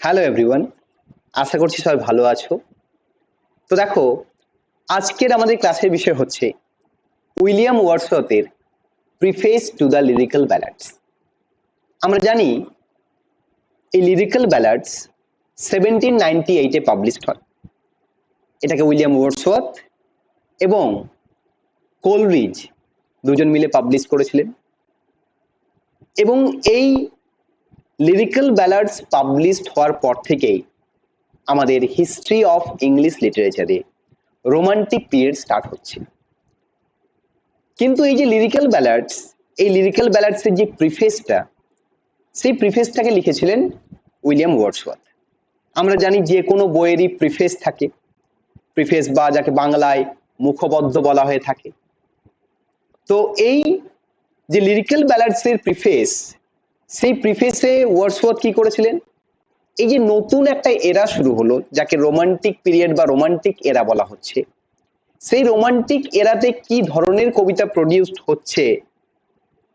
Hello everyone, আশা করছি সবাই ভালো আছো। তো দেখো, আজকের আমাদের ক্লাসের বিষয় হচ্ছে উইলিয়াম ওয়ার্ডসওয়ার্থের preface to the lyrical ballads. আমরা জানি এই লিরিক্যাল ব্যালাডস 1798-এ পাবলিশড হয়। এটাকে উইলিয়াম ওয়ার্ডসওয়ার্থ এবং কোলরিজ দুজন মিলে পাবলিশ করেছিলেন। এবং এই লিরিক্যাল ব্যালাডস পাবলিশড হওয়ার পর থেকেই আমাদের হিস্ট্রি অফ ইংলিশ লিটারেচারে রোমান্টিক পিরিয়ড স্টার্ট হচ্ছে। কিন্তু এই যে লিরিক্যাল ব্যালাডস, এই লিরিক্যাল ব্যালাডসের যে প্রিফেসটা, সেই প্রিফেসটাকে লিখেছিলেন উইলিয়াম ওয়ার্ডসওয়ার্থ। আমরা জানি যে কোনো বইয়েরই প্রিফেস থাকে, প্রিফেস বা যাকে বাংলায় মুখপদ্য বলা হয়ে থাকে। তো এই যে লিরিক্যাল ব্যালাডসের প্রিফেস, সেই প্রিফেসে ওয়ার্ডসওয়ার্থ কি করেছিলেন, এই যে নতুন একটা এরা শুরু হলো যাকে রোমান্টিক পিরিয়ড বা রোমান্টিক এরা বলা হচ্ছে, সেই রোমান্টিক এরাতে কি ধরনের কবিতা প্রডিউসড হচ্ছে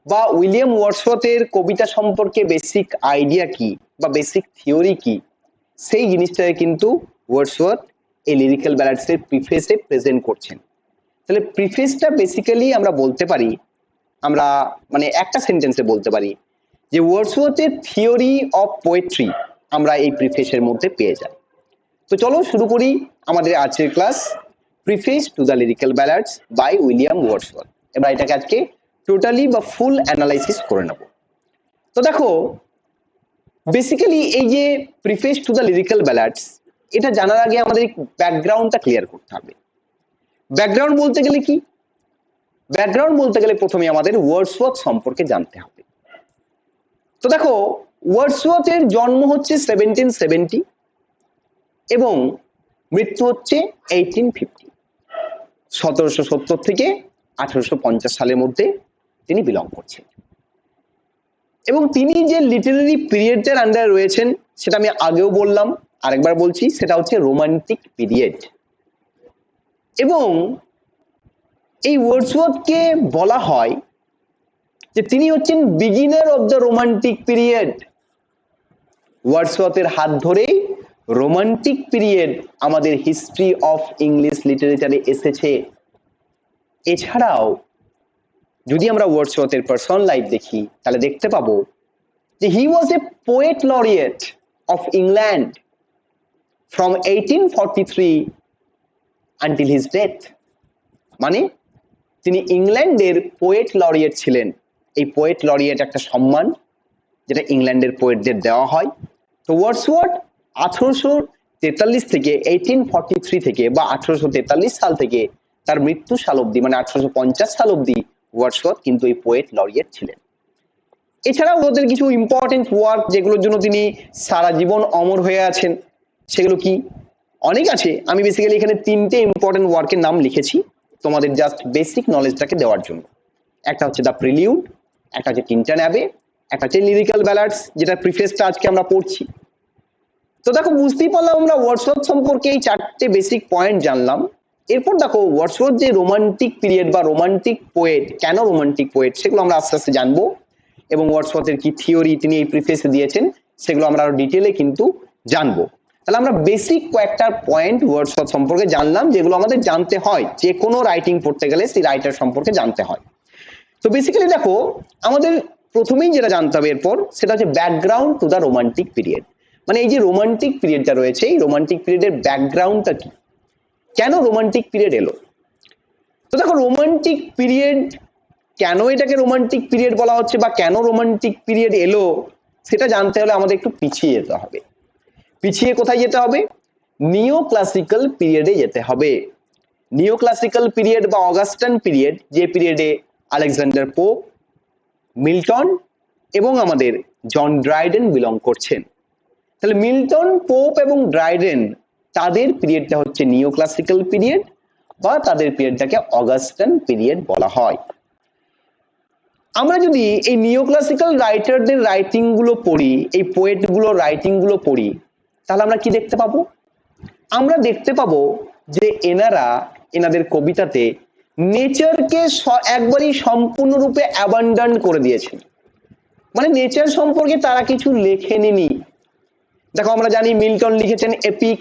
বা উইলিয়াম ওয়ার্ডসওয়ার্থের কবিতা সম্পর্কে বেসিক আইডিয়া কি বা বেসিক থিওরি কি, সেই জিনিসটাকে কিন্তু ওয়ার্ডসওয়ার্থ এই লিরিক্যাল ব্যালাডসের প্রিফেসে প্রেজেন্ট করছেন। তাহলে প্রিফেসটা বেসিক্যালি আমরা বলতে পারি, আমরা মানে একটা সেন্টেন্সে বলতে পারি যে ওয়ার্ডসওয়ার্থের থিওরি অফ পোয়েট্রি আমরা এই প্রিফেসের মধ্যে পেয়ে যাই। তো চলো শুরু করি আমাদের আজকের class, preface to the lyrical ballads by William Wordsworth. এবার এটাকে আজকে টোটালি বা ফুল অ্যানালাইসিস করে নেব। তো দেখো, বেসিক্যালি এই যে প্রিফেস টু দ্য লিরিক্যাল ব্যালাডস, এটা জানার আগে আমাদের ব্যাকগ্রাউন্ডটা ক্লিয়ার করতে হবে। ব্যাকগ্রাউন্ড বলতে গেলে কি, ব্যাকগ্রাউন্ড বলতে গেলে প্রথমে আমাদের ওয়ার্ডসওয়ার্থ সম্পর্কে জানতে হবে। তো দেখো, ওয়ার্ডসওয়ার্থের জন্ম হচ্ছে 1770 এবং মৃত্যু হচ্ছে 1850। 1770 থেকে 1850 সালের মধ্যে তিনি বিলং করছেন। এবং তিনি যে লিটারারি পিরিয়ডটার আন্ডারে রয়েছেন সেটা আমি আগেও বললাম, আরেকবার বলছি, সেটা হচ্ছে রোমান্টিক পিরিয়ড। এবং এই ওয়ার্ডসওয়ার্থকে বলা হয় যে তিনি হচ্ছেন beginner of the romantic period. ওয়ার্ডসওয়ার্থের হাত ধরেই রোমান্টিক পিরিয়ড আমাদের হিস্ট্রি অফ ইংলিশ লিটারেচারে এসেছে। এছাড়াও যদি আমরা ওয়ার্ডসওয়ার্থের পার্সোনাল লাইফ দেখি তাহলে দেখতে পাবো যে he was a poet laureate of England from 1843 until his death. মানে তিনি ইংল্যান্ডের পোয়েট লরিয়েট ছিলেন। এই পোয়েট লরিয়েট একটা সম্মান যেটা ইংল্যান্ডের পোয়েটদের দেওয়া হয়। তো ওয়ার্ডসওয়ার্থ 1843 থেকে 1843 থেকে বা 1843 সাল থেকে তার মৃত্যু সাল অব্দি, মানে 1850 সাল অব্দি ওয়ার্ডসওয়ার্থ কিন্তু এই পোয়েট লরিয়েট ছিলেন। এছাড়াও ওদের কিছু ইম্পর্টেন্ট ওয়ার্ক যেগুলোর জন্য তিনি সারা জীবন অমর হয়ে আছেন, সেগুলো কি অনেক আছে। আমি বেসিক্যালি এখানে তিনটে ইম্পর্টেন্ট ওয়ার্কের নাম লিখেছি তোমাদের জাস্ট বেসিক নলেজটাকে দেওয়ার জন্য। একটা হচ্ছে দ্য প্রিলিউড, একটা হচ্ছে টিনটন অ্যাবে, একটা হচ্ছে লিরিক্যাল ব্যালাডস, যেটা প্রিফেসটা আজকে আমরা পড়ছি। তো দেখো, বুঝতেই পারলাম আমরা ওয়ার্ডসওয়ার্থ সম্পর্কে এই চারটে বেসিক পয়েন্ট জানলাম। এরপর দেখো ওয়ার্ডসওয়ার্থ যে রোমান্টিক পিরিয়ড বা রোমান্টিক পোয়েট, কেন রোমান্টিক পোয়েট, সেগুলো আমরা আস্তে আস্তে জানবো। এবং ওয়ার্ডসওয়ার্থের কি থিওরি তিনি এই প্রিফেসে দিয়েছেন সেগুলো আমরা আরো ডিটেলে কিন্তু জানবো। তাহলে আমরা বেসিক কয়েকটা পয়েন্ট ওয়ার্ডসওয়ার্থ সম্পর্কে জানলাম, যেগুলো আমাদের জানতে হয় যে কোনো রাইটিং পড়তে গেলে সেই রাইটার সম্পর্কে জানতে হয়। তো বেসিক্যালি দেখো, আমাদের প্রথমেই যেটা জানতে হবে এরপর সেটা হচ্ছে background to the romantic period. মানে এই যে রোমান্টিক পিরিয়ডটা রয়েছে, এই রোমান্টিক পিরিয়ডের ব্যাকগ্রাউন্ডটা কি, কেন রোমান্টিক পিরিয়ড এলো। তো দেখো, রোমান্টিক পিরিয়ড কেন এটাকে রোমান্টিক পিরিয়ড বলা হচ্ছে বা কেন রোমান্টিক পিরিয়ড এলো, সেটা জানতে হলে আমাদের একটু পিছিয়ে যেতে হবে। পিছিয়ে কোথায় যেতে হবে? নিও ক্লাসিক্যাল পিরিয়ডে যেতে হবে। নিও ক্লাসিক্যাল পিরিয়ড বা অগাস্টান পিরিয়ড, যে পিরিয়ডে আলেকজান্ডার পোপ, মিল্টন এবং আমাদের জন ড্রাইডেন বিলং করছেন। তাহলে মিল্টন, পোপ এবং ড্রাইডেন, তাদের পিরিয়ডটা হচ্ছে নিও ক্লাসিক্যাল পিরিয়ড বা তাদের পিরিয়ডটাকে অগাস্টান পিরিয়ড বলা হয়। আমরা যদি এই নিও ক্লাসিক্যাল রাইটারদের রাইটিং গুলো পড়ি, এই পোয়েট গুলোর রাইটিং গুলো পড়ি, তাহলে আমরা কি দেখতে পাবো? আমরা দেখতে পাবো যে এনাদের কবিতাতে নেচারকে একবারই সম্পূর্ণরূপে অ্যাবান্ডন করে দিয়েছেন। মানে নেচার সম্পর্কে তারা কিছু লেখেনি। দেখো আমরা জানি মিল্টন লিখেছেন এপিক,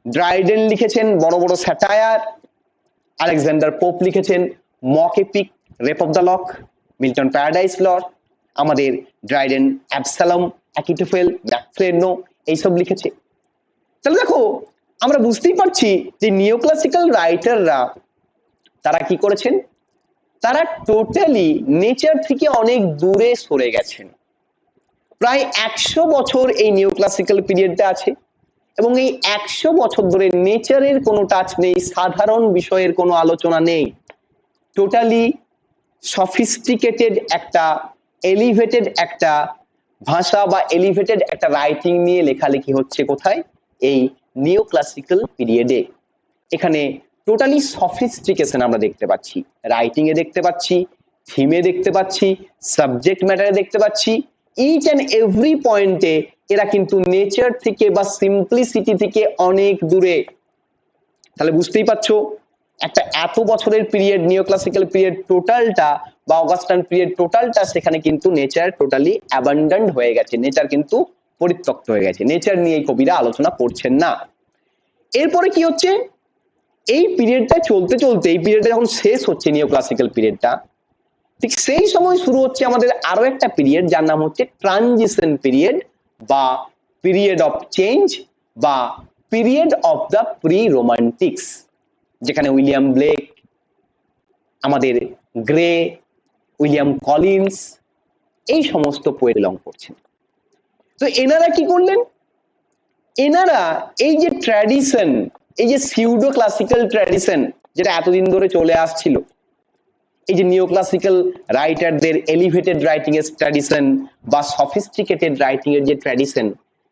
ড্রাইডেন লিখেছেন বড় বড় স্যাটায়ার, আলেকজান্ডার পোপ লিখেছেন mock epic, rape of the lock, Milton paradise lost, আমাদের ড্রাইডেন অ্যাবসালম, অ্যাকিটোফেল, ম্যাকফ্রেডনো এইসব লিখেছে। তাহলে দেখো আমরা বুঝতেই পারছি যে নিওক্লাসিক্যাল রাইটাররা তারা কি করেছেন, তারা টোটালি নেচার থেকে অনেক দূরে সরে গেছেন। প্রায় 100 বছর এই নিওক্লাসিক্যাল পিরিয়ডটা আছে এবং এই 100 বছর ধরে নেচারের কোনো টাচ নেই, সাধারণ বিষয়ের কোনো আলোচনা নেই, টোটালি সফিস্টিকেটেড একটা এলিভেটেড একটা ভাষা বা এলিভেটেড একটা রাইটিং নিয়ে লেখালেখি হচ্ছে কোথায়, এই নিওক্লাসিক্যাল পিরিয়ডে। এখানে টোটালি সফিস্টিকেশন আমরা দেখতে পাচ্ছি, রাইটিং এ দেখতে পাচ্ছি, থিমে দেখতে পাচ্ছি, সাবজেক্ট ম্যাটারে দেখতে পাচ্ছি, ইচ অ্যান্ড এভরি পয়েন্টে এরা কিন্তু নেচার থেকে বা সিম্পলিসিটি থেকে অনেক দূরে। তাহলে বুঝতেই পারছো একটা এত বছরের পিরিয়ড, নিওক্লাসিক্যাল পিরিয়ড টোটালটা বা অগাস্টান পিরিয়ড টোটালটা, সেখানে কিন্তু নেচার টোটালি অ্যাবান্ডন্ড হয়ে গেছে, নেচার কিন্তু পরিত্যক্ত হয়ে গেছে, নেচার নিয়ে এই কবিরা আলোচনা করছেন না। এরপরে কি হচ্ছে, এই পিরিয়ডটা চলতে চলতে, এই পিরিয়ডটা যখন শেষ হচ্ছে নিওক্লাসিক্যাল পিরিয়ডটা, ঠিক সেই সময় শুরু হচ্ছে আমাদের আরো একটা পিরিয়ড যার নাম হচ্ছে ট্রানজিশন পিরিয়ড বা পিরিয়ড অফ চেঞ্জ বা পিরিয়ড অফ দ্য প্রি রোমান্টিক্স, যেখানে উইলিয়াম ব্লেক, আমাদের গ্রে, উইলিয়াম কলিন্স এই সমস্ত পোয়েট বিলং করছেন। তো এনারা কি করলেন, এনারা এই যে ট্র্যাডিশন, এই যে সিউডো ক্লাসিক্যাল ট্র্যাডিশন যেটা এতদিন ধরে চলে আসছিল, এই যে নিওক্লাসিক্যাল রাইটারদের এলিভেটেড রাইটিং এর ট্র্যাডিশন বা সফিস্টিকেটেড রাইটিং এর যে ট্র্যাডিশন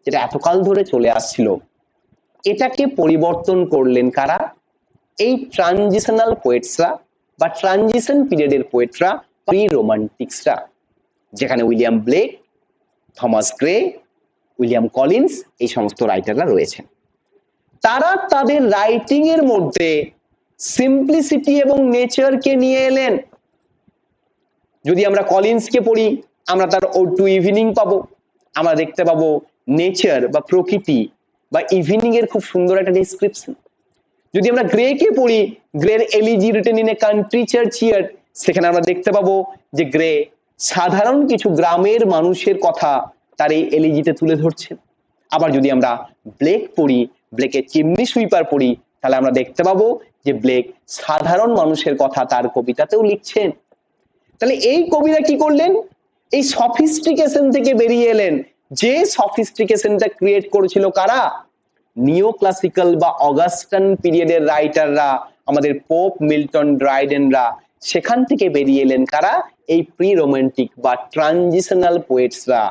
যেটা এতকাল ধরে চলে আসছিল, এটাকে পরিবর্তন করলেন কারা, এই ট্রানজিশনাল পোয়েটসরা বা ট্রানজিশন পিরিয়ডের পোয়েটরা, প্রি রোমান্টিক্সরা, যেখানে William Blake, Thomas Gray, William Collins এই সমস্ত রাইটাররা রয়েছেন। তারা তাদের রাইটিং এর মধ্যে সিম্পলিসিটি এবং নেচারকে নিয়ে এলেন। যদি আমরা কলিন্সকে পড়ি, আমরা তার ওড টু ইভিনিং পাবো, আমরা দেখতে পাবো নেচার বা প্রকৃতি বা ইভিনিং এর খুব সুন্দর একটা ডেসক্রিপশন। যদি আমরা গ্রেকে পড়ি, গ্রের elegy written in a country churchyard, সেখানে আমরা দেখতে পাবো যে গ্রে সাধারণ কিছু গ্রামের মানুষের কথা তার এই এলিজিতে তুলে ধরছেন। আবার যদি আমরা ব্লেক পড়ি, ব্লেকের চিমনি সুইপার পড়ি, তাহলে আমরা দেখতে পাবো যে ব্লেক সাধারণ মানুষের কথা তার কবিতাতেও লিখছেন। তাহলে এই কবিরা কি করলেন, এই সফিস্টিকেশন থেকে বেরিয়ে এলেন, যে সফিস্টিকেশনটা ক্রিয়েট করেছিল কারা, নিওক্লাসিক্যাল বা অগাস্টান পিরিয়ডের রাইটাররা, আমাদের পোপ, মিল্টন, ড্রাইডেনরা, সেখান থেকে বেরিয়ে এলেন কারা, এই প্রি রোমান্টিক বা ট্রানজিশনাল পোয়েটসরা।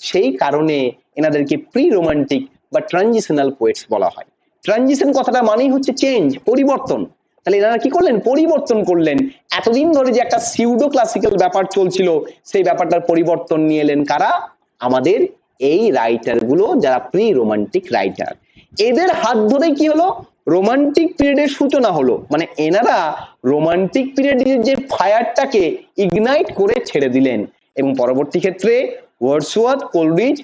সেই কারণে এনাদেরকে প্রি রোমান্টিক বা ট্রানজিশনাল পোয়েটস বলা হয়। ট্রানজিশন কথাটা মানেই হচ্ছে চেঞ্জ, পরিবর্তন। তাহলে এনারা কি করলেন, পরিবর্তন করলেন। এতদিন ধরে যে একটা সিউডো ক্লাসিক্যাল ব্যাপার চলছিল, সেই ব্যাপারটার পরিবর্তন নিয়ে এলেন কারা, আমাদের এই রাইটার গুলো যারা প্রি রোমান্টিক রাইটার। এদের হাত ধরে কি হলো, রোমান্টিক পিরিয়ডের সূচনা হলো। মানে এনারা রোমান্টিক পিরিয়ডের যে ফায়ারটাকে ইগনাইট করে ছেড়ে দিলেন এবং পরবর্তী ক্ষেত্রে ওয়ার্ডসওয়ার্থ, কোলরিজ,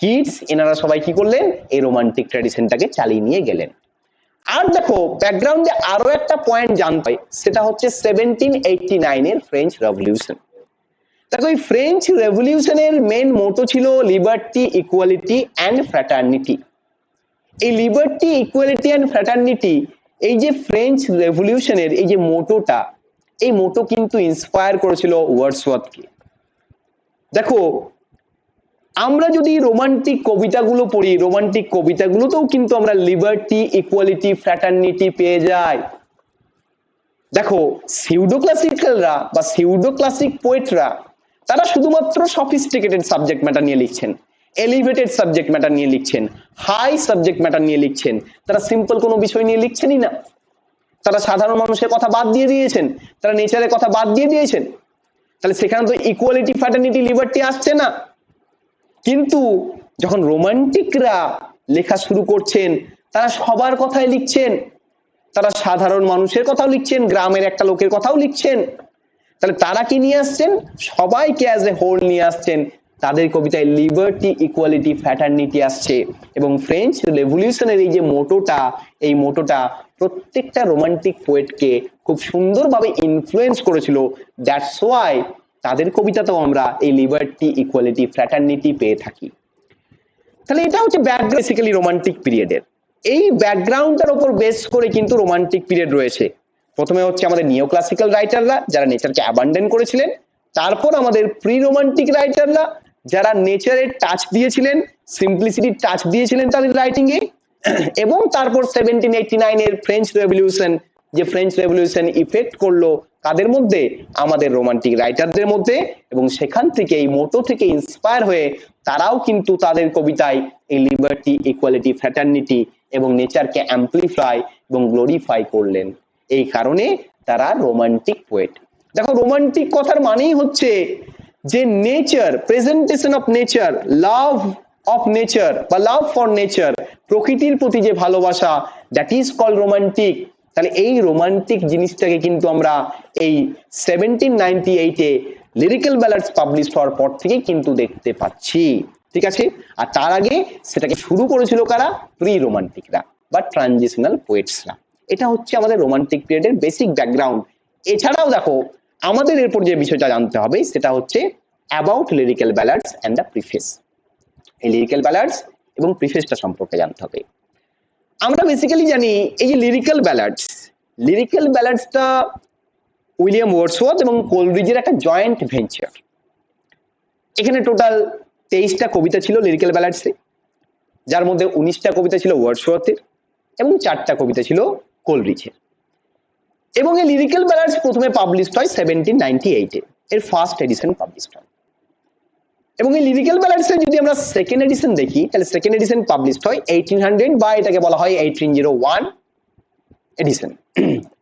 কিটস এনারা সবাই কি করলেন, এই রোমান্টিক ট্র্যাডিশনটাকে চালিয়ে নিয়ে গেলেন। আর দেখো ব্যাকগ্রাউন্ডে আরো একটা পয়েন্ট জানতে হয়, সেটা হচ্ছে 1789 এর ফ্রেঞ্চ রেভলিউশন। দেখো এই ফ্রেঞ্চ রেভলিউশনের মেন মোটো ছিল লিবার্টি, ইকুয়ালিটি অ্যান্ড ফ্র্যাটার্নিটি। এই লিবার্টি, ইকুয়ালিটি অ্যান্ড ফ্র্যাটার্নিটি, এই যে ফ্রেঞ্চ রেভলিউশনের এই যে মোটোটা, এই মোটো কিন্তু ইন্সপায়ার করেছিল ওয়ার্ডসওয়ার্থকে। দেখো আমরা যদি রোমান্টিক কবিতাগুলো পড়ি, রোমান্টিক কবিতাগুলোতেও কিন্তু আমরা লিবার্টি, ইকুয়ালিটি, ফ্র্যাটার্নিটি পেয়ে যাই। দেখো সিউডো ক্লাসিক্যালরা বা সিউডো ক্লাসিক পোয়েটরা, তারা শুধুমাত্র সফিস্টিকেটেড সাবজেক্ট ম্যাটার নিয়ে লিখছেন, এলিভেটেড সাবজেক্ট ম্যাটার নিয়ে লিখছেন, হাই সাবজেক্ট ম্যাটার নিয়ে লিখছেন। তারা সিম্পল কোনো বিষয় নিয়ে লিখছেনই না। তারা সাধারণ মানুষের কথা বাদ দিয়ে দিয়েছেন, তারা নেচারের কথা বাদ দিয়ে দিয়েছেন। তাহলে সেখানে তো ইকুয়ালিটি, ফ্র্যাটার্নিটি, লিবার্টি আসছে না। কিন্তু যখন রোমান্টিকরা লেখা শুরু করছেন, তারা সবার কথাই লিখছেন, তারা সাধারণ মানুষের কথাও লিখছেন, গ্রামের একটা লোকের কথাও লিখছেন। তাহলে তারা কি নিয়ে আসছেন, সবাইকে অ্যাজ এ হোল নিয়ে আসছেন, তাদের কবিতায় লিবার্টি, ইকুয়ালিটি, ফ্র্যাটার্নিটি আসছে। এবং ফ্রেঞ্চ রেভলিউশনের এই যে মোটোটা, এই মোটোটা প্রত্যেকটা রোমান্টিক পোয়েটকে খুব সুন্দরভাবে ইনফ্লুয়েন্স করেছিল। দ্যাটস ওয়াই তাদের কবিতাতেও আমরা এই লিবার্টি, ইকুয়ালিটি, ফ্র্যাটার্নিটি পেয়ে থাকি। তাহলে এটা হচ্ছে ব্যাকগ্রাউন্ড বেসিক্যালি রোমান্টিক পিরিয়ডের। এই ব্যাকগ্রাউন্ডটার উপর বেস করে কিন্তু রোমান্টিক পিরিয়ড রয়েছে। প্রথমে হচ্ছে আমাদের নিও ক্লাসিক্যাল রাইটাররা যারা নেচারকে অ্যাবান্ডন করেছিলেন, তারপর আমাদের প্রি রোমান্টিক রাইটাররা যারা নেচারের টাচ দিয়েছিলেন, সিম্পলিসিটির টাচ দিয়েছিলেন তাদের রাইটিং এ, এবং তারপর 1789 এর ফ্রেঞ্চ রেভলিউশন, যে ফ্রেঞ্চ রেভলিউশন ইফেক্ট করলো কাদের মধ্যে, আমাদের রোমান্টিক রাইটারদের মধ্যে। এবং সেখান থেকে এই মোটো থেকে ইন্সপায়ার হয়ে তারাও কিন্তু তাদের কবিতায় এই লিবার্টি, ইকুয়ালিটি, ফ্র্যাটার্নিটি এবং নেচারকে অ্যাম্পলিফাই এবং গ্লোরিফাই করলেন। এই কারণে তারা রোমান্টিক পোয়েট। দেখো, রোমান্টিক কথার মানেই হচ্ছে যে nature, presentation of nature, love of nature বা লাভ ফর নেচার, প্রকৃতির প্রতি যে ভালোবাসা, দ্যাট ইজ কল্ড রোমান্টিক। তাহলে এই রোমান্টিক জিনিসটাকে কিন্তু আমরা এই 1798 লিরিক্যাল ব্যালাডস পাবলিশ হওয়ার পর থেকে কিন্তু দেখতে পাচ্ছি। ঠিক আছে? আর তার আগে সেটাকে শুরু করেছিল কারা? প্রি রোমান্টিকরা বা ট্রানজিশনাল পোয়েটসরা। এটা হচ্ছে আমাদের রোমান্টিক পিরিয়ডের বেসিক ব্যাকগ্রাউন্ড। এছাড়াও দেখো, আমাদের এরপর যে বিষয়টা জানতে হবে সেটা হচ্ছে about lyrical ব্যালাডস and the preface. এই লিরিক্যাল ব্যালাডস এবং প্রিফেসটা সম্পর্কে জানতে হবে। আমরা বেসিক্যালি জানি এই যে লিরিক্যাল ব্যালাডসটা উইলিয়াম ওয়ার্ডসওয়ার্থ এবং কোলরিজের একটা জয়েন্ট ভেঞ্চার। এখানে টোটাল 23টা কবিতা ছিল লিরিক্যাল ব্যালাডসে, যার মধ্যে 19টা কবিতা ছিল ওয়ার্ডসওয়ার্থের এবং 4টা কবিতা ছিল কোলরিজের। এবং এই লিরিক্যাল ব্যালাডস প্রথমে পাবলিশ হয় 1798 এর ফার্স্ট এডিশন পাবলিশ হয়। এবং এই লিরিক্যাল ব্যালাডসের যদি আমরা সেকেন্ড এডিশন দেখি, তাহলে সেকেন্ড এডিশন পাবলিশ হয় 1800 বা এটাকে বলা হয় 1801 এডিশন।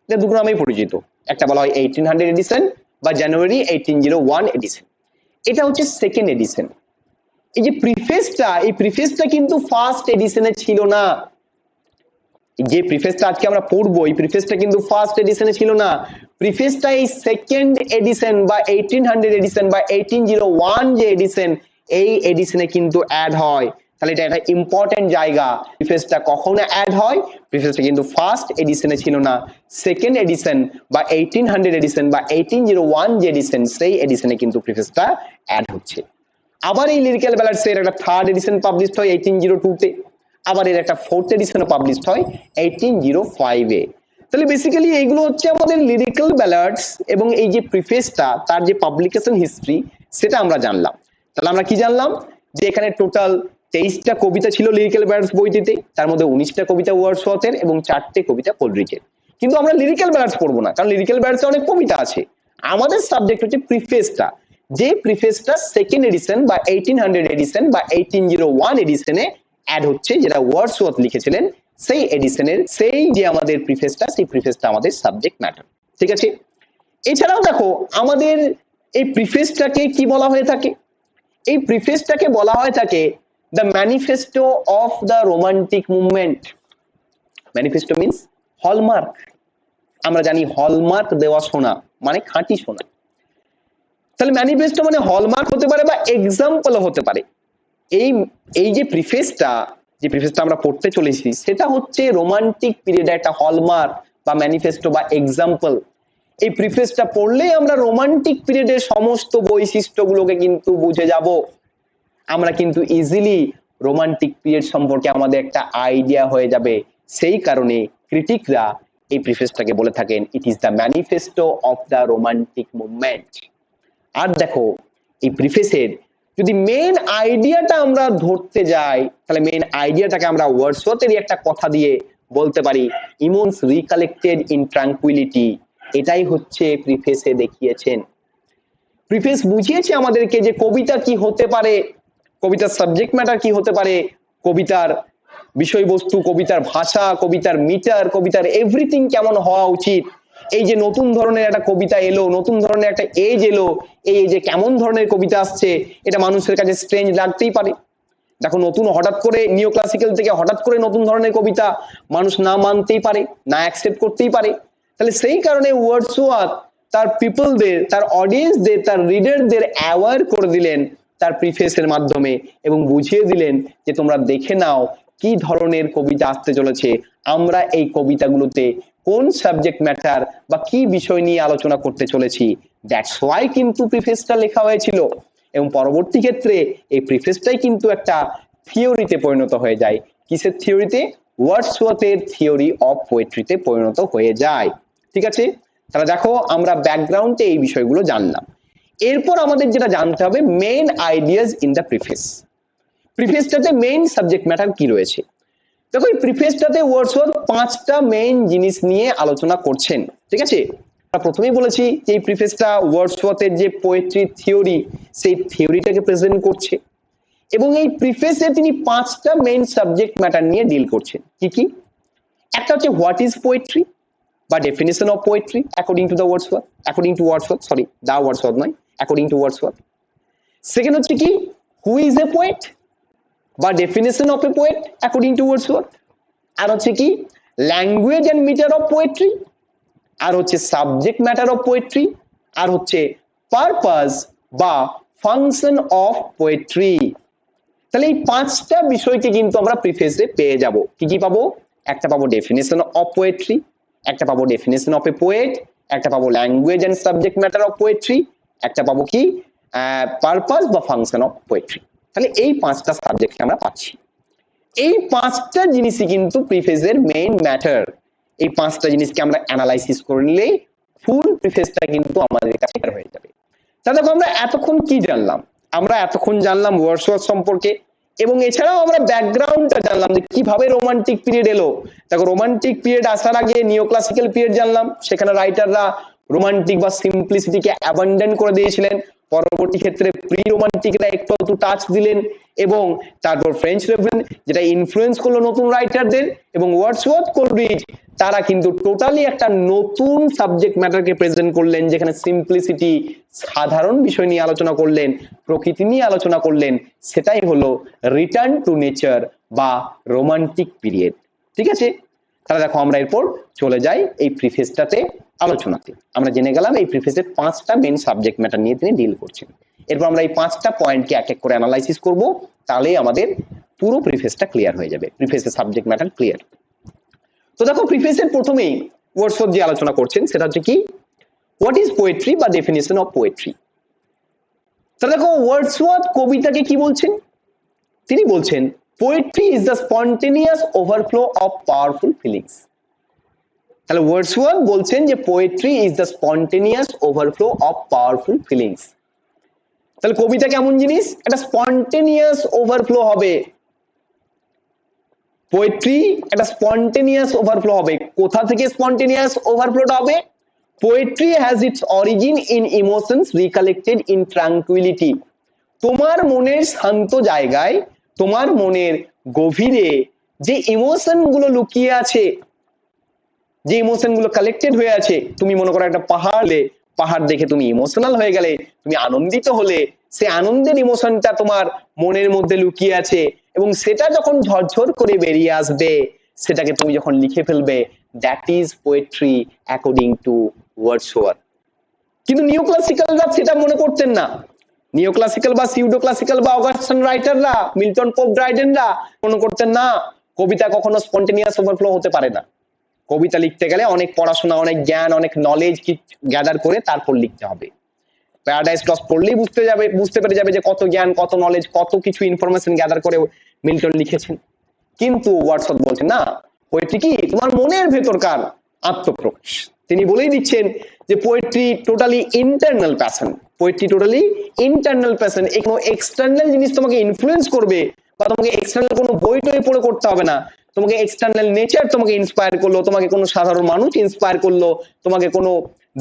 এটা দুটো নামেই পরিচিত, একটা বলা হয় 1800 এডিশন বা জানুয়ারি 1801 এডিশন। এটা হচ্ছে সেকেন্ড এডিশন। এই যে প্রিফেসটা, এই প্রিফেসটা কিন্তু ফার্স্ট এডিশনে ছিল না। যে প্রিফেসটা আজকে আমরা পড়বো, এই প্রিফেসটা কিন্তু ফার্স্ট এডিশনে ছিল না। প্রিফেসটা এই সেকেন্ড এডিশন বা 1800 এডিশন বা 1801 যে এডিশন, এই এডিশনে কিন্তু অ্যাড হয়। তাহলে এটা একটা ইম্পর্টেন্ট জায়গা। প্রিফেসটা কখন অ্যাড হয়? প্রিফেসটা কিন্তু ফার্স্ট এডিশনে ছিল না, সেকেন্ড এডিশন বা 1800 এডিশন বা 1801 যে এডিশন, সেই এডিশনে কিন্তু প্রিফেসটা অ্যাড হচ্ছে। আবার এই লিরিক্যাল ব্যালাডস এর একটা থার্ড এডিশন পাবলিশ হয় 1802 তে, আবার এর একটা ফোর্থ এডিশন পাবলিশ হয় 1805 এ। তাহলে বেসিক্যালি এইগুলো হচ্ছে আমাদের লিরিক্যাল ব্যালাডস এবং এই যে প্রিফেসটা, তার যে পাবলিকেশন হিস্ট্রি, সেটা আমরা জানলাম। তাহলে আমরা কি জানলাম? যে এখানে টোটাল 23টা কবিতা ছিল লিরিক্যাল ব্যালাডস বইটিতে, তার মধ্যে 19টা কবিতা ওয়ার্ডসওয়ার্থের এবং 4টে কবিতা কোলরিজের। কিন্তু আমরা লিরিক্যাল ব্যালাডস পড়বো না, কারণ লিরিক্যাল ব্যালাডসে অনেক কবিতা আছে। আমাদের সাবজেক্ট হচ্ছে প্রিফেসটা। যে প্রিফেসটা সেকেন্ড এডিশন বা 1800 এডিশন বা 1801 এডিশনে অ্যাড হচ্ছে, যেটা ওয়ার্ডসওয়ার্থ লিখেছিলেন, সেই এডিশনের সেই যে আমাদের প্রিফেসটা, সেই প্রিফেসটা আমাদের সাবজেক্ট ম্যাটার। ঠিক আছে? এছাড়াও দেখো, আমাদের এই প্রিফেসটাকে কি বলা হয়ে থাকে? এই প্রিফেসটাকে বলা হয়ে থাকে the manifesto of the romantic movement. Manifesto means hallmark. আমরা জানি হলমার্ক দেওয়া সোনা মানে খাঁটি সোনা। তাহলে ম্যানিফেস্টো মানে হলমার্ক হতে পারে বা এক্সাম্পলও হতে পারে। এই যে প্রিফেসটা আমরা পড়তে চলেছি, সেটা হচ্ছে রোমান্টিক পিরিয়ডে একটা হলমার্ক বা ম্যানিফেস্টো বা এক্সাম্পল। এই প্রিফেসটা পড়লেই আমরা রোমান্টিক পিরিয়ডের সমস্ত বৈশিষ্ট্যগুলোকে কিন্তু বুঝে যাব। আমরা কিন্তু ইজিলি রোমান্টিক পিরিয়ড সম্পর্কে আমাদের একটা আইডিয়া হয়ে যাবে। সেই কারণে ক্রিটিকরা এই প্রিফেসটাকে বলে থাকেন it is the manifesto of the romantic movement. আর দেখো, এই প্রিফেসের যদি মেইন আইডিয়াটা আমরা ধরতে যাই, তাহলে মেইন আইডিয়াটাকে আমরা ওয়ার্ডসওয়ার্থেরই একটা কথা দিয়ে বলতে পারি, ইমোশনস রিকালেক্টেড ইন ট্রাঙ্কুইলিটি। এটাই হচ্ছে প্রিফেসে দেখিয়েছেন। প্রিফেস বুঝিয়েছে আমাদেরকে যে কবিতা কি হতে পারে, কবিতার সাবজেক্ট ম্যাটার কি হতে পারে, কবিতার বিষয়বস্তু, কবিতার ভাষা, কবিতার মিটার, কবিতার এভরিথিং কেমন হওয়া উচিত। এই যে নতুন ধরনের একটা কবিতা এলো, নতুন ধরনের একটা এজ এলো, এই যে কেমন ধরনের কবিতা আসছে, এটা মানুষের কাছে স্ট্রেঞ্জ লাগতেই পারে। দেখো, নতুন হঠাৎ করে নিও ক্লাসিক্যাল থেকে হঠাৎ করে নতুন ধরনের কবিতা মানুষ না মানতেই পারে, না অ্যাকসেপ্ট করতেই পারে। তাহলে সেই কারণে ওয়ার্ডসওয়ার্থ তার পিপলদের, তার অডিয়েন্সদের, তার রিডারদের অ্যাওয়ার করে দিলেন তার প্রিফেসের মাধ্যমে এবং বুঝিয়ে দিলেন যে তোমরা দেখে নাও কি ধরনের কবিতা আসতে চলেছে, আমরা এই কবিতাগুলোতে কোন সাবজেক্ট ম্যাটার বা কি বিষয় নিয়ে আলোচনা করতে চলেছি। দ্যাটস ওয়াই কিন্তু প্রিফেসটা লেখা হয়েছিল এবং পরবর্তী ক্ষেত্রে এই প্রিফেসটাই কিন্তু একটা থিওরিতে পরিণত হয়ে যায়। কিসের থিওরিতে? ওয়ার্ডসওয়ার্থের থিওরি অফ পোয়েট্রিতে পরিণত হয়ে যায়। ঠিক আছে, তাহলে দেখো আমরা ব্যাকগ্রাউন্ডে এই বিষয়গুলো জানলাম। এরপর আমাদের যেটা জানতে হবে main ideas in the preface. প্রিফেসটাতে মেইন সাবজেক্ট ম্যাটার কি রয়েছে? দেখো এই প্রিফেসটাতে ওয়ার্ডসওয়ার্থ 5টা মেইন জিনিস নিয়ে আলোচনা করছেন। ঠিক আছে, আমরা প্রথমেই বলেছি যে এই প্রিফেসটা ওয়ার্ডসওয়ার্থের যে পোয়েট্রি থিওরি সেই থিওরিটাকে প্রেজেন্ট করছে এবং এই প্রিফেসে তিনি 5টা মেইন সাবজেক্ট ম্যাটার নিয়ে ডিল করছেন। কি কি? একটা হচ্ছে হোয়াট ইজ পোয়েট্রি বা definition of poetry according to the Wordsworth, according to Wordsworth, sorry the Wordsworth নয়, অ্যাকর্ডিং টু ওয়ার্ডসওয়ার্থ। সেকেন্ড হচ্ছে কি হু ইজ এ পোয়েট বা definition of a poet according to Wordsworth. আর হচ্ছে কি language and meter of poetry, আর হচ্ছে subject matter of poetry, আর হচ্ছে পারপাস বা ফাংশন অফ পোয়েট্রি। তাহলে এই 5টা বিষয়কে কিন্তু আমরা প্রিফেসে পেয়ে যাব। কি কি পাবো? একটা পাবো ডেফিনেশন অফ পোয়েট্রি, একটা পাবো ডেফিনেশন অফ এ পোয়েট, একটা পাবো language and subject matter of poetry, একটা পাবো কি পারপাস বা ফাংশন অফ পোয়েট্রি। তাহলে এই 5টা সাবজেক্ট আমরা পাচ্ছি। এই 5টা জিনিসই কিন্তু প্রিফেসের মেইন ম্যাটার। এই 5টা জিনিসকে আমরা অ্যানালাইসিস করে নিলেই ফুল প্রিফেসটা কিন্তু আমাদের কাছে হয়ে যাবে। তাহলে দেখো আমরা এতক্ষণ কি জানলাম? আমরা এতক্ষণ জানলাম ওয়ার্ডসওয়ার্থ সম্পর্কে এবং এছাড়াও আমরা ব্যাকগ্রাউন্ডটা জানলাম যে কিভাবে রোমান্টিক পিরিয়ড এলো। দেখো রোমান্টিক পিরিয়ড আসার আগে নিও ক্লাসিক্যাল পিরিয়ড জানলাম, সেখানে রাইটাররা রোমান্টিক বা সিম্পলিসিটিকে অ্যাবান্ডন করে দিয়েছিলেন। পরবর্তী ক্ষেত্রে প্রি রোমান্টিকরা একটু টাচ দিলেন এবং তারপর ফ্রেঞ্চ রেভেন যেটা ইনফ্লুয়েন্স করলো নতুন রাইটারদের, এবং ওয়ার্ডসওয়ার্থ, কোলরিজ তারা কিন্তু টোটালি একটা নতুন সাবজেক্ট ম্যাটারকে প্রেজেন্ট করলেন, যেখানে সিম্পলিসিটি সাধারণ বিষয় নিয়ে আলোচনা করলেন, প্রকৃতি নিয়ে আলোচনা করলেন। সেটাই হলো রিটার্ন টু নেচার বা রোমান্টিক পিরিয়ড। ঠিক আছে, তাহলে দেখো আমরা এরপর চলে যাই এই প্রিফেসটাতে আলোচনাতে। আমরা জেনে গেলাম এই প্রিফেসের 5টা মেইন সাবজেক্ট ম্যাটার নিয়ে তিনি ডিল করছেন। এরপর আমরা এই 5টা পয়েন্টকে এক এক করে অ্যানালাইসিস করব, তাহলেই আমাদের পুরো প্রিফেসটা ক্লিয়ার হয়ে যাবে, প্রিফেসের সাবজেক্ট ম্যাটার ক্লিয়ার। তো দেখো প্রিফেসের প্রথমেই ওয়ার্ডসওয়ার্থ যে আলোচনা করছেন সেটা হচ্ছে কি হোয়াট ইজ পোয়েট্রি বা ডেফিনেশন অফ পোয়েট্রি। তাহলে দেখো ওয়ার্ডসওয়ার্থ কবিতাকে কি বলছেন? তিনি বলছেন poetry is the spontaneous overflow of powerful feelings. তাহলে ওয়ার্ডসওয়ার্থ বলছেন যে poetry is the spontaneous overflow of powerful feelings. তাহলে কবিতা কেমন জিনিস? একটা স্পন্টেনিয়াস ওভারফ্লো হবে। পোয়েট্রি একটা স্পন্টেনিয়াস ওভারফ্লো হবে। কোথা থেকে স্পন্টেনিয়াস ওভারফ্লোটা হবে? Poetry has its origin in emotions recollected in tranquillity. তোমার মনের শান্ত জায়গায়, তোমার মনের গভীরে যে ইমোশন গুলো লুকিয়ে আছে, যে ইমোশন গুলো কালেক্টেড হয়ে আছে, তুমি মনে করো একটা পাহাড় দেখে তুমি ইমোশনাল হয়ে গেলে, তুমি আনন্দিত হলে, সে আনন্দের ইমোশনটা তোমার মনের মধ্যে লুকিয়ে আছে এবং সেটা যখন ঝরঝর করে বেরিয়ে আসবে, সেটাকে তুমি যখন লিখে ফেলবে, that is poetry according to Wordsworth. কিন্তু নিও ক্লাসিক্যালরা সেটা মনে করতেন না। নিও ক্লাসিক্যাল বা সিউডো ক্লাসিক্যাল বা অগাস্টান রাইটাররা, মিল্টন পোপ ড্রাইডেনরা মনে করতেন না, কবিতা কখনো স্পন্টেনিয়াস ওভারফ্লো হতে পারে না। কবিতা লিখতে গেলে অনেক পড়াশোনা, অনেক জ্ঞান, অনেক নলেজ গ্যাদার করে তারপর লিখতে হবে। প্যারাডাইস লস্ট পড়লেই বুঝতে পেরে যাবে যে কত জ্ঞান, কত নলেজ, কত কিছু ইনফরমেশন গ্যাদার করে মিল্টন লিখেছেন। কিন্তু ওয়ার্ডসওয়ার্থ বলছেন না, পোয়েট্রি কি তোমার মনের ভেতরকার আত্মপ্রকাশ। তিনি বলেই দিচ্ছেন যে poetry totally internal passion. Poetry totally internal passion. এই কোনো এক্সটার্নাল জিনিস তোমাকে ইনফ্লুয়েন্স করবে বা তোমাকে এক্সটার্নাল কোনো বই টই পড়ে করতে হবে না। তোমাকে এক্সটার্নাল নেচার তোমাকে ইন্সপায়ার করলো, তোমাকে কোনো সাধারণ মানুষ ইন্সপায়ার করলো, তোমাকে কোনো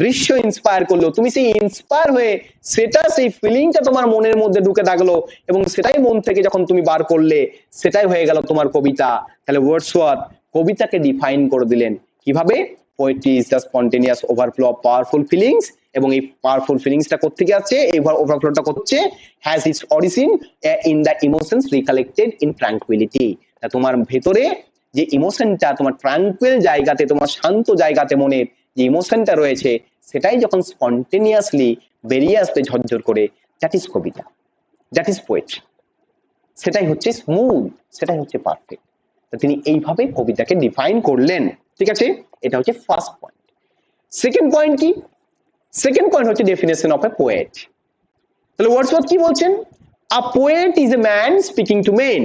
দৃশ্য ইন্সপায়ার করলো, তুমি সেই ইন্সপায়ার হয়ে সেটা, সেই ফিলিংটা তোমার মনের মধ্যে ঢুকে থাকলো এবং সেটাই মন থেকে যখন তুমি বার করলে, সেটাই হয়ে গেল তোমার কবিতা। তাহলে ওয়ার্ডসওয়ার্থ কবিতাকে ডিফাইন করে দিলেন কিভাবে? Poetry is the spontaneous overflow of powerful feelings. এবং এই পাওয়ারফুল ফিলিংসটা কোত্থেকে আসছে? এই ওভারফ্লোটা করছে has its origin in the emotions recollected in tranquillity. তোমার ভেতরে যে ইমোশনটা, তোমার ট্রাঙ্কুইল জায়গাতে, তোমার শান্ত জায়গাতে মনের যে ইমোশনটা রয়েছে, সেটাই যখন স্পন্টেনিয়াসলি বেরিয়ে আসবে ঝরঝর করে, দ্যাট ইজ কবিতা। That is poetry. সেটাই হচ্ছে স্মুথ, সেটাই হচ্ছে পারফেক্ট। তো তিনি এইভাবে কবিতাকে ডিফাইন করলেন। ঠিক আছে, এটা হচ্ছে ফার্স্ট পয়েন্ট। সেকেন্ড পয়েন্ট কি? সেকেন্ড পয়েন্ট হচ্ছে ডেফিনেশন অফ এ পোয়েট। তাহলে ওয়ার্ডসওয়ার্থ কি বলছেন? A poet is a man speaking to men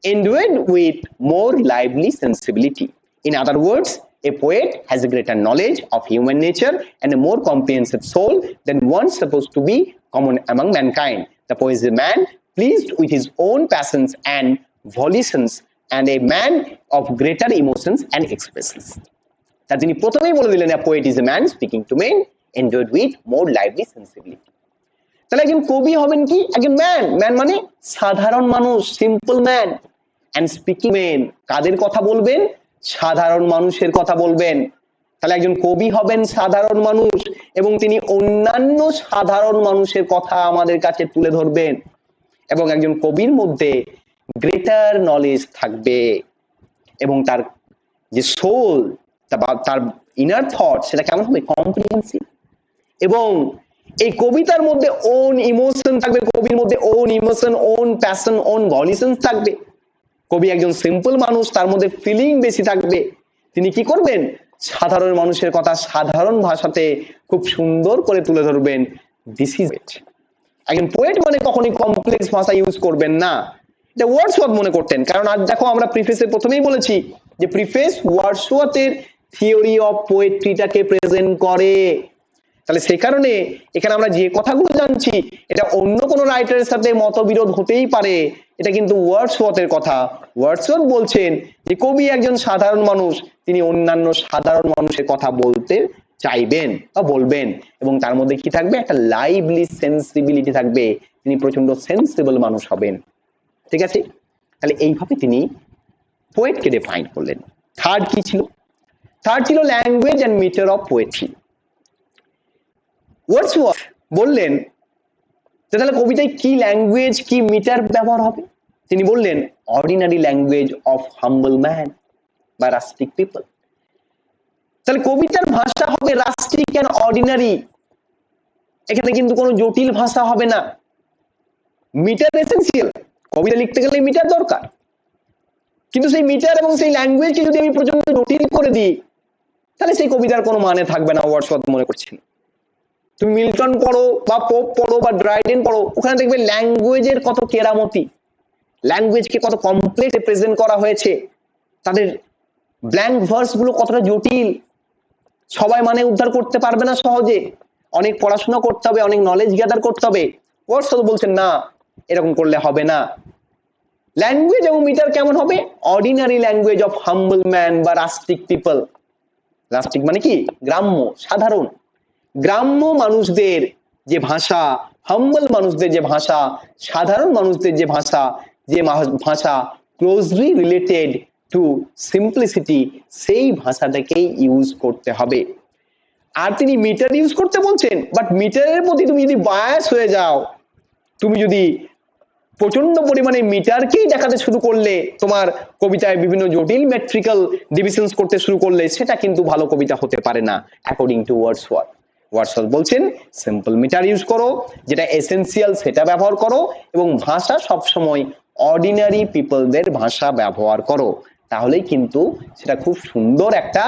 endued with more lively sensibility. In other words, a poet has a greater knowledge of human nature and a more comprehensive soul than one supposed to be common among mankind. The poet is a man pleased with his own passions and volitions and a man of greater emotions and expressions. তা তিনি প্রথমেই বলে দিলেন, a poet is a man speaking to men endued with more lively sensibility. তাহলে একজন কবি হবেন কি? একজন ম্যান। ম্যান মানে সাধারণ মানুষ, simple man. And speaking men, কাদের কথা বলবেন? সাধারণ মানুষের কথা বলবেন। তাহলে একজন কবি হবেন সাধারণ মানুষ এবং তিনি অন্যান্য সাধারণ মানুষের কথা আমাদের কাছে তুলে ধরবেন। এবং একজন কবির মধ্যে গ্রেটার নলেজ থাকবে এবং তার যে সোল, তার ইনার থট, সেটা কেমন হবে? কম্প্রিহেন্সিভ। এবং এই কবিতার মধ্যে ওন ইমোশন থাকবে, কবির মধ্যে own emotion, own passion, own volition থাকবে। কবি একজন সিম্পল মানুষ, তার মধ্যে ফিলিং বেশি থাকবে। তিনি কি করবেন? সাধারণ মানুষের কথা সাধারণ ভাষাতে খুব সুন্দর করে তুলে ধরবেন। This is it. একজন পোয়েট মানে কখনোই কমপ্লেক্স ভাষা ইউজ করবেন না। এটা ওয়ার্ডসওয়ার্থ মনে করতেন। কারণ আজ দেখো, আমরা প্রিফেসে প্রথমেই বলেছি যে প্রিফেস ওয়ার্ডসওয়ার্থের থিওরি অফ পোয়েট্রিটাকে প্রেজেন্ট করে। তাহলে সেই কারণে এখানে আমরা যে কথাগুলো জানছি, এটা অন্য কোনো রাইটারের সাথে মতবিরোধ হতেই পারে, এটা কিন্তু ওয়ার্ডসওয়ার্থের কথা। ওয়ার্ডসওয়ার্থ বলছেন যে কবি একজন সাধারণ মানুষ, তিনি অন্যান্য সাধারণ মানুষের কথা বলতে চাইবেন বা বলবেন, এবং তার মধ্যে কি থাকবে? একটা লাইভলি সেন্সিবিলিটি থাকবে। তিনি প্রচন্ড সেন্সিবল মানুষ হবেন। ঠিক আছে, তাহলে এইভাবে তিনি পোয়েটকে ডিফাইন করলেন। থার্ড কি ছিল? থার্ড ছিল language and metre of poetry. Wordsworth বললেন তাহলে কবিতায় কি ল্যাঙ্গুয়েজ, কি মিটার ব্যবহার হবে? তিনি বললেন ordinary language of humble man বা রাস্টিক পিপল। তাহলে কবিতার ভাষা হবে রাস্টিক অ্যান্ড অর্ডিনারি। এখানে কিন্তু কোনো জটিল ভাষা হবে না। মিটার এসেনশিয়াল, কবিতা লিখতে গেলে মিটার দরকার, কিন্তু সেই মিটার এবং সেই ল্যাঙ্গুয়েজকে যদি আমি প্রচন্ড জটিল করে দিই, তাহলে সেই কবিতার কোনো মানে থাকবে না। ওয়ার্ডসওয়ার্থ মনে করছেন। তুমি মিল্টন পড়ো বা পোপ পড়ো বা ড্রাইডেন পড়ো, ওখানে দেখবে ল্যাঙ্গুয়েজের কত কেরামতি, ল্যাঙ্গুয়েজকে কত কমপ্লেক্স প্রেজেন্ট করা হয়েছে, তাদের ব্ল্যাঙ্ক ভার্স গুলো কতটা জটিল, সবাই মানে উদ্ধার করতে পারবে না সহজে, অনেক পড়াশোনা করতে হবে, অনেক নলেজ গ্যাদার করতে হবে। ওয়ার্ডসওয়ার্থ বলছেন না, এরকম করলে হবে না। ল্যাঙ্গুয়েজ এবং মিটার কেমন হবে? Ordinary language of humble man বা রাস্টিক পিপল। রাস্টিক মানে কি? গ্রাম্য, সাধারণ। গ্রাম্য মানুষদের যে ভাষা, হাম্বল মানুষদের যে ভাষা, সাধারণ মানুষদের যে ভাষা, যে ভাষা ক্লোজলি রিলেটেড টু সিম্পলিসিটি, সেই ভাষাটাকেই ইউজ করতে হবে। আর তিনি মিটার ইউজ করতে বলছেন, বাট মিটারের প্রতি তুমি যদি বায়াস হয়ে যাও, তুমি যদি প্রচন্ড পরিমাণে মিটারকেই দেখাতে শুরু করলে, তোমার কবিতায় বিভিন্ন জটিল মেট্রিক্যাল ডিভিশনস করতে শুরু করলে, সেটা কিন্তু ভালো কবিতা হতে পারে না অ্যাকর্ডিং টু ওয়ার্ডসওয়ার্থ। ওয়ার্ডসওয়ার্থ বলছেন সিম্পল মিটার ইউজ করো, যেটা এসেনশিয়াল সেটা ব্যবহার করো, এবং ভাষা সবসময় অর্ডিনারি পিপলদের ভাষা ব্যবহার করো, তাহলেই কিন্তু সেটা খুব সুন্দর একটা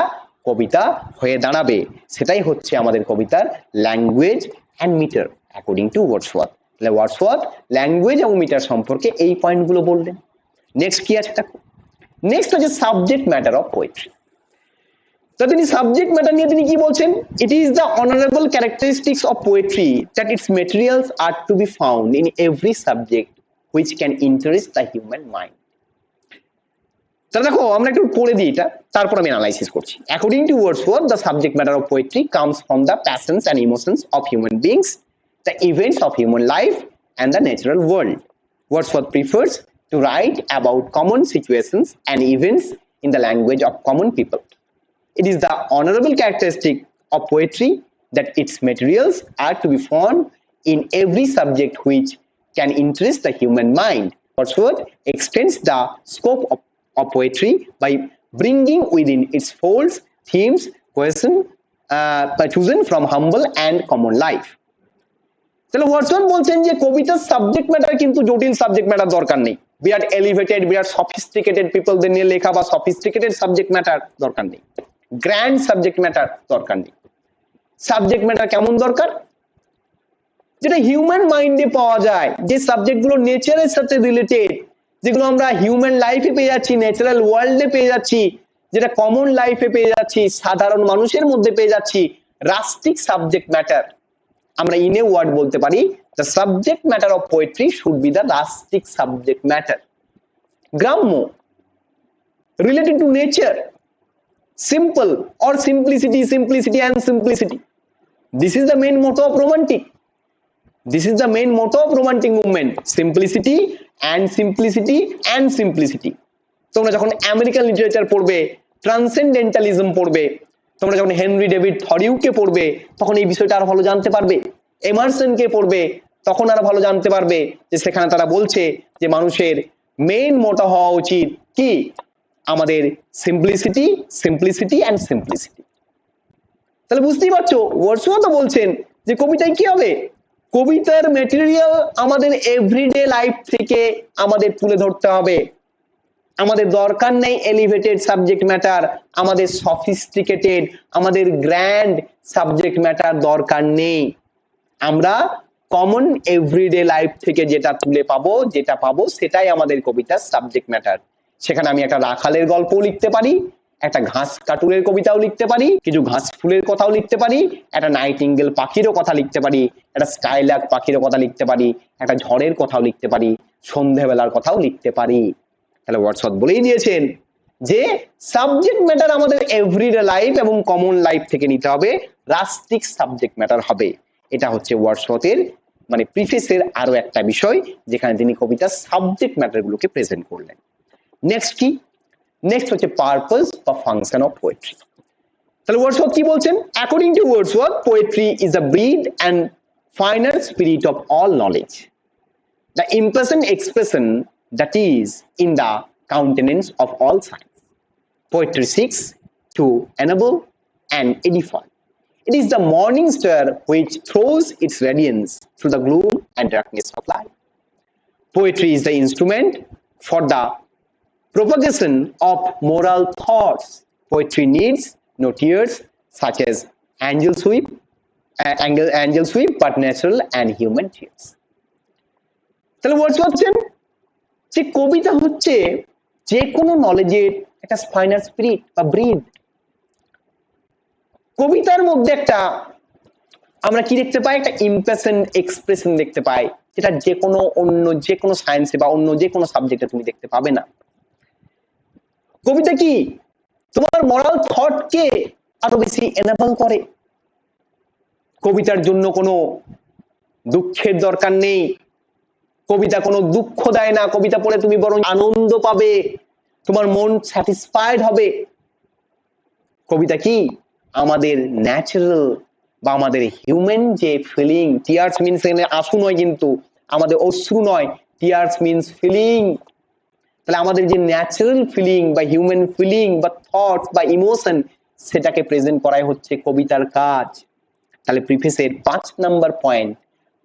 কবিতা হয়ে দাঁড়াবে। সেটাই হচ্ছে আমাদের কবিতার language and metre according to Wordsworth. তাহলে ওয়ার্ডসওয়ার্থ ল্যাঙ্গুয়েজ এবং মিটার সম্পর্কে এই পয়েন্টগুলো বললেন। নেক্সট কি আছে দেখো, নেক্সট হচ্ছে সাবজেক্ট ম্যাটার অফ পোয়েট্রি। তো তিনি সাবজেক্ট ম্যাটার নিয়ে তিনি কি বলছেন? It is the honourable characteristics of poetry that its materials are to be found in every subject which can interest the human mind. তাহলে দেখো, আমরা একটু পড়ে দিই এটা, তারপর আমি অ্যানালাইসিস করছি। According to Wordsworth, the subject matter of poetry comes from the passions and emotions of human beings, the events of human life and the natural world. Wordsworth prefers to write about common situations and events in the language of common people. It is the honorable characteristic of poetry that its materials are to be found in every subject which can interest the human mind. Wordsworth extends the scope of poetry by bringing within its folds themes chosen from humble and common life. তাহলে Watson বলছেন যে কবিতার subject matter কিন্তু জটিল subject matter দরকার নেই, বিরাট elevated বিরাট sophisticated পিপলদের নিয়ে লেখা বা সফিস্টিকেটেড সাবজেক্ট ম্যাটার দরকার নেই, গ্র্যান্ড সাবজেক্ট ম্যাটার দরকার নেই। সাবজেক্ট ম্যাটার কেমন দরকার? যেটা হিউম্যান মাইন্ডে পাওয়া যায়, যে সাবজেক্ট গুলো নেচারের সাথে রিলেটেড, যেগুলো আমরা হিউম্যান লাইফে পেয়ে যাচ্ছি, ন্যাচারাল ওয়ার্ল্ডে পেয়ে যাচ্ছি, যেটা কমন লাইফে পেয়ে যাচ্ছি, সাধারণ মানুষের মধ্যে পেয়ে যাচ্ছি, রাস্টিক সাবজেক্ট ম্যাটার। আমরা ইন এ ওয়ার্ড বলতে পারি the subject matter of poetry should be the rustic subject matter, গ্রাম্য, related to nature, simple or simplicity and simplicity. This is the main motto of romantic. This is the main motto of romantic movement. Simplicity and simplicity and simplicity. তোমরা যখন American literature পড়বে, ট্রান্সেন্ডেন্টালিজম পড়বে, তোমরা যখন Henry David থরিউকে পড়বে, তখন এই বিষয়টা আরো ভালো জানতে পারবে। এমারসনকে পড়বে, তখন আরো ভালো জানতে পারবে যে সেখানে তারা বলছে যে মানুষের মেইন মোটো হওয়া উচিত কি, আমাদের সিম্পলিসিটি, সিম্পলিসিটি অ্যান্ড সিম্পলিসিটি। তাহলে বুঝতেই পারছো ওয়ার্ডসওয়ার্থ বলছেন যে কবিতায় কি হবে, কবিতার ম্যাটেরিয়াল আমাদের এভরিডে লাইফ থেকে আমাদের তুলে ধরতে হবে। আমাদের দরকার নেই এলিভেটেড সাবজেক্ট ম্যাটার, আমাদের সফিস্টিকেটেড, আমাদের গ্র্যান্ড সাবজেক্ট ম্যাটার দরকার নেই। আমরা কমন এভরিডে লাইফ থেকে যেটা তুলে পাবো, যেটা পাবো সেটাই আমাদের কবিতার সাবজেক্ট ম্যাটার। সেখানে আমি একটা রাখালের গল্পও লিখতে পারি, একটা ঘাস কাটুরের কবিতাও লিখতে পারি, কিছু ঘাস ফুলের কথাও লিখতে পারি, একটা নাইটিঙ্গেল পাখিরও কথা লিখতে পারি, একটা স্কাইলার্ক পাখিরও কথা লিখতে পারি, একটা ঝড়ের কথাও লিখতে পারি, সন্ধ্যেবেলার কথাও লিখতে পারি। তাহলে ওয়ার্ডসওয়ার্থ বলেই দিয়েছেন যে সাবজেক্ট ম্যাটার আমাদের এভরিডে লাইফ এবং কমন লাইফ থেকে নিতে হবে, রাস্টিক সাবজেক্ট ম্যাটার হবে। এটা হচ্ছে ওয়ার্ডসওয়ার্থের মানে প্রিফেসের আরো একটা বিষয়, যেখানে তিনি কবিতার সাবজেক্ট ম্যাটার গুলোকে প্রেজেন্ট করলেন। নেক্সট কি, নেক্সট হচ্ছে পারপাস বা ফাংশন অফ পোয়েট্রি। তাহলে ওয়ার্ডসওয়ার্থ কি বলছেন? According to Wordsworth, poetry is a breed and final spirit of all knowledge, the impassioned expression that is in the countenance of all signs. Poetry seeks to ennoble and edify. It is the morning star which throws its radiance through the gloom and darkness of life. Poetry is the instrument for the propagation of moral thoughts. Poetry needs no tears such as angels weep, but natural and human tears. তাহলে Wordsworth বলছেন যে কবিতা হচ্ছে যে কোনো নলেজের একটা final spirit বা breed. কবিতার মধ্যে একটা আমরা কি দেখতে পাই, একটা ইমপ্রেশন এক্সপ্রেশন দেখতে পাই, যেটা যে কোনো অন্য যে কোনো সায়েন্সে বা অন্য যে কোনো সাবজেক্টে তুমি দেখতে পাবে না। কবিতা কি তোমার মরাল থটকে আরো বেশি এনাবল করে। কবিতার জন্য কোনো দুঃখের দরকার নেই, কবিতা কোনো দুঃখ দেয় না, কবিতা পড়ে তুমি বরং আনন্দ পাবে, তোমার মন স্যাটিসফাইড হবে। কবিতা কি আমাদের ন্যাচারাল বা আমাদের হিউম্যান যে ফিলিং, টিয়ার্স মিনস এখানে আঁসু নয়, কিন্তু আমাদের অশ্রু নয়, টিয়ার্স মিনস ফিলিং। তাহলে আমাদের যে ন্যাচারাল ফিলিং বা হিউম্যান ফিলিং বা থটস বা ইমোশন, সেটাকে প্রেজেন্ট করাই হচ্ছে কবিতার কাজ। তাহলে প্রিফেসের 5 নাম্বার পয়েন্ট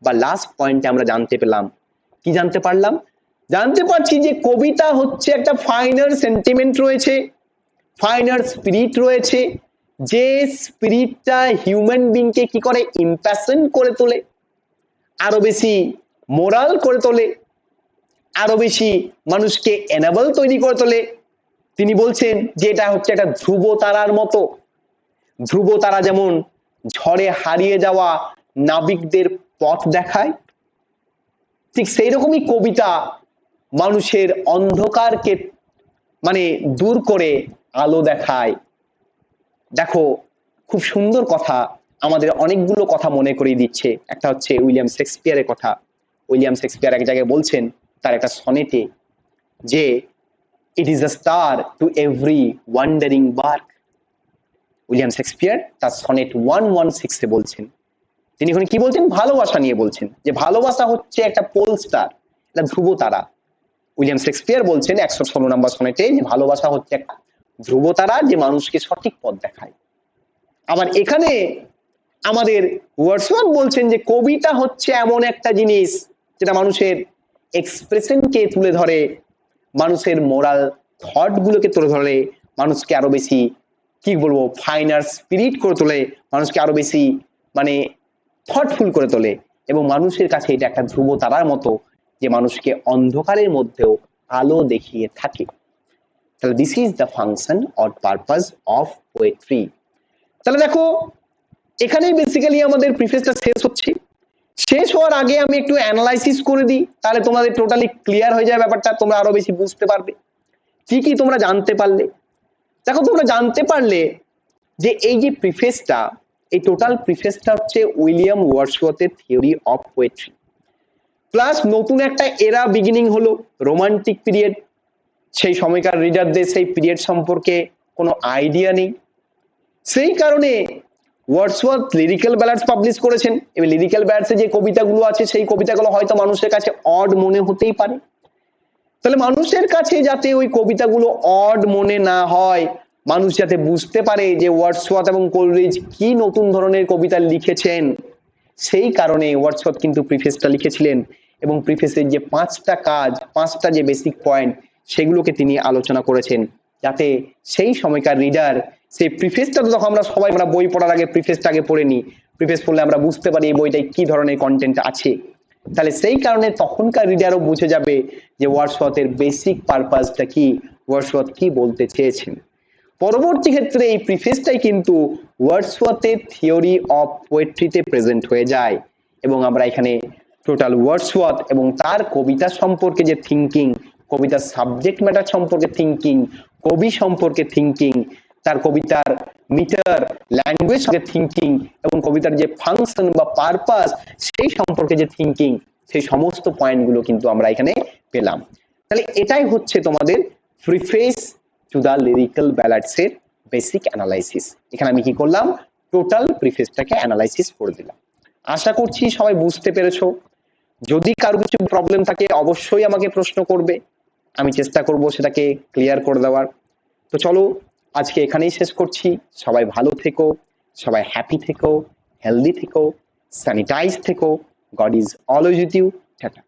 বা লাস্ট পয়েন্টে আমরা জানতে পেলাম, কি জানতে পারলাম? জানতে পারছি যে কবিতা হচ্ছে একটা ফাইনাল সেন্টিমেন্ট রয়েছে, ফাইনাল স্পিরিট রয়েছে, যে স্পিরিটটা হিউম্যান বিংকে কি করে, ইম্প্যাশন করে তোলে, আরো বেশি মোরাল করে তোলে, আরো বেশি মানুষকে এনাবল তৈরি করে তোলে। তিনি বলছেন যে এটা হচ্ছে একটা ধ্রুব তারার মতো। ধ্রুব তারা যেমন ঝড়ে হারিয়ে যাওয়া নাবিকদের পথ দেখায়, ঠিক সেই রকমই কবিতা মানুষের অন্ধকারকে মানে দূর করে আলো দেখায়। দেখো খুব সুন্দর কথা, আমাদের অনেকগুলো কথা মনে করিয়ে দিচ্ছে। একটা হচ্ছে উইলিয়াম শেক্সপিয়ারের কথা। উইলিয়াম শেক্সপিয়ার এক জায়গায় বলছেন তার একটা সনেটে যে it is a star to every wandering bark. William Shakespeare তার সনেট 116-এ বলছেন, তিনি এখানে কি বলছেন, ভালোবাসা নিয়ে বলছেন যে ভালোবাসা হচ্ছে একটা পোল স্টার, একটা ধ্রুব তারা। উইলিয়াম শেক্সপিয়ার বলছেন 116 নম্বর সনেটে যে ভালোবাসা হচ্ছে একটা ধ্রুব তারা যে মানুষকে সঠিক পথ দেখায়। আবার এখানে আমাদের ওয়ার্ডসওয়ার্থ বলছেন যে কবিতা হচ্ছে এমন একটা জিনিস যেটা মানুষের এক্সপ্রেশনকে তুলে ধরে, মানুষের মোরাল থট গুলোকে তুলে ধরে, মানুষকে আরো বেশি কি বলবো ফাইনার স্পিরিট করে তোলে, মানুষকে আরো বেশি মানে থটফুল করে তোলে, এবং মানুষের কাছে এটা একটা ধ্রুব তারার মতো যে মানুষকে অন্ধকারের মধ্যেও আলো দেখিয়ে থাকে। তাহলে this is the function or purpose of poetry. তাহলে দেখো এখানেই বেসিক্যালি আমাদের প্রিফেসটা শেষ হচ্ছে। শেষ হওয়ার আগে আমি একটু অ্যানালাইসিস করে দিই, তাহলে তোমাদের টোটালি ক্লিয়ার হয়ে যায় ব্যাপারটা, তোমরা আরো বেশি বুঝতে পারবে। কি কি তোমরা জানতে পারলে? দেখো তোমরা জানতে পারলে যে এই যে প্রিফেসটা, এই টোটাল প্রিফেসটা হচ্ছে উইলিয়াম ওয়ার্ডসওয়ার্থের থিওরি অফ পোয়েট্রি, প্লাস নতুন একটা এরা বিগিনিং হলো রোমান্টিক পিরিয়ড। সেই সময়কার রিডারদের সেই পিরিয়ড সম্পর্কে কোনো আইডিয়া নেই, সেই কারণে ওয়ার্ডসওয়ার্থ লিরিক্যাল ব্যালাডস পাবলিশ করেছেন। এবং লিরিক্যাল ব্যালাডসে যে কবিতাগুলো আছে সেই কবিতাগুলো হয়তো মানুষের কাছে অড মনে হতেই পারে। তাহলে মানুষের কাছে যাতে ওই কবিতাগুলো অড মনে না হয়, মানুষ যাতে বুঝতে পারে যে ওয়ার্ডসওয়ার্থ এবং কোলরিজ কি নতুন ধরনের কবিতা লিখেছেন, সেই কারণে ওয়ার্ডসওয়ার্থ কিন্তু প্রিফেসটা লিখেছিলেন। এবং প্রিফেসের যে পাঁচটা কাজ, পাঁচটা যে বেসিক পয়েন্ট, সেগুলোকে তিনি আলোচনা করেছেন, যাতে সেই সময়কার রিডার সেই প্রিফেসটা, তো তখন আমরা সবাই আমরা বই পড়ার আগে প্রিফেসটা আগে পড়ে নিই, প্রিফেস পড়লে আমরা বুঝতে পারি এই বইটায় কি ধরনের কন্টেন্ট আছে। তাহলে সেই কারণে তখনকার রিডারও বুঝে যাবে যে ওয়ার্ডসওয়ার্থের বেসিক পারপাসটা কি, ওয়ার্ডসওয়ার্থ কি বলতে চেয়েছেন। পরবর্তী ক্ষেত্রে এই প্রিফেসটাই কিন্তু ওয়ার্ডসওয়ার্থের থিওরি অফ পোয়েট্রিতে প্রেজেন্ট হয়ে যায়, এবং আমরা এখানে টোটাল ওয়ার্ডসওয়ার্থ এবং তার কবিতা সম্পর্কে যে থিঙ্কিং, কবিতার সাবজেক্ট ম্যাটার সম্পর্কে থিঙ্কিং, কবি সম্পর্কে থিঙ্কিং, তার কবিতার মিটার ল্যাঙ্গুয়েজ সম্পর্কে থিঙ্কিং, এবং কবিতার যে ফাংশন বা পারপাস সেই সম্পর্কে যে থিঙ্কিং, সেই সমস্ত পয়েন্টগুলো কিন্তু আমরা এখানে পেলাম। তাহলে এটাই হচ্ছে তোমাদের প্রিফেস টু দ্য লিরিক্যাল ব্যালাডস এর বেসিক অ্যানালাইসিস। এখানে আমি কি করলাম, টোটাল প্রিফেসটাকে অ্যানালাইসিস করে দিলাম। আশা করছি সবাই বুঝতে পেরেছো। যদি কারো কিছু প্রবলেম থাকে অবশ্যই আমাকে প্রশ্ন করবে, আমি চেষ্টা করব সেটাকে ক্লিয়ার করে দেওয়ার। তো চলো আজকে এখানেই শেষ করছি। সবাই ভালো থেকো, সবাই হ্যাপি থেকো, হেলদি থেকো, স্যানিটাইজ থেকো। God is always with you. Tata.